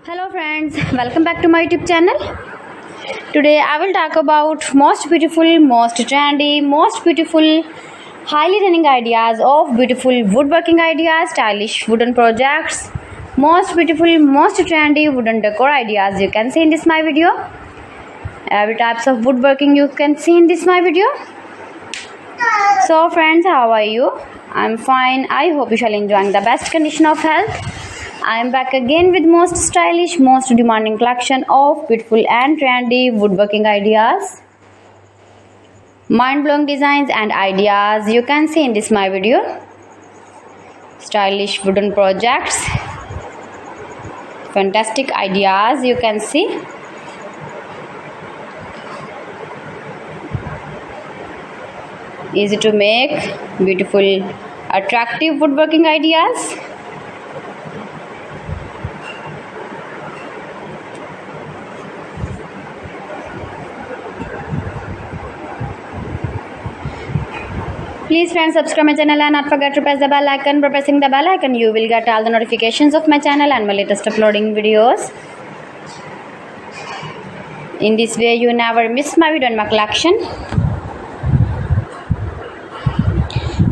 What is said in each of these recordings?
Hello friends, welcome back to my YouTube channel. Today I will talk about most beautiful, most trendy, most beautiful, highly running ideas of beautiful woodworking ideas, stylish wooden projects, most beautiful, most trendy wooden decor ideas you can see in this my video. Every types of woodworking you can see in this my video. So friends, how are you? I'm fine. I hope you shall enjoying the best condition of health. I am back again with most stylish, most demanding collection of beautiful and trendy woodworking ideas, mind-blowing designs and ideas you can see in this my video. Stylish wooden projects, fantastic ideas you can see. Easy to make, beautiful, attractive woodworking ideas. Please friends, subscribe my channel and not forget to press the bell icon. By pressing the bell icon you will get all the notifications of my channel and my latest uploading videos. In this way you never miss my video and my collection.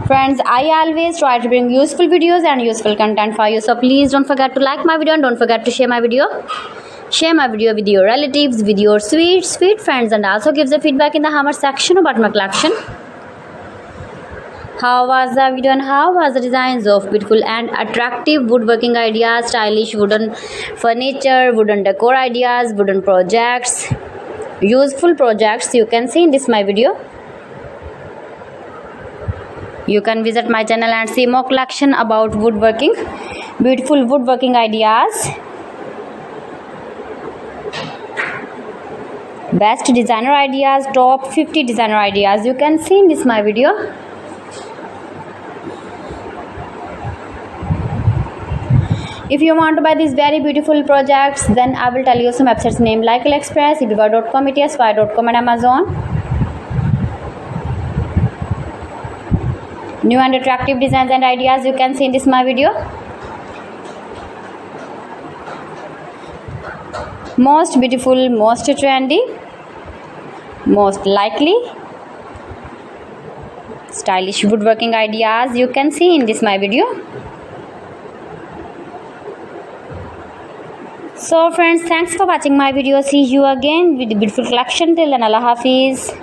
Friends, I always try to bring useful videos and useful content for you, so please don't forget to like my video and don't forget to share my video. Share my video with your relatives, with your sweet friends, and also give the feedback in the comment section about my collection. How was the video and how was the designs of beautiful and attractive woodworking ideas, stylish wooden furniture, wooden decor ideas, wooden projects, useful projects you can see in this my video. You can visit my channel and see more collection about woodworking, beautiful woodworking ideas, best designer ideas, top 50 designer ideas you can see in this my video. If you want to buy these very beautiful projects, then I will tell you some websites name like AliExpress, eBay.com, ETSY.com and Amazon. New and attractive designs and ideas you can see in this my video. Most beautiful, most trendy, most likely, stylish woodworking ideas you can see in this my video. So friends, thanks for watching my video. See you again with the beautiful collection. Till then, Allah Hafiz.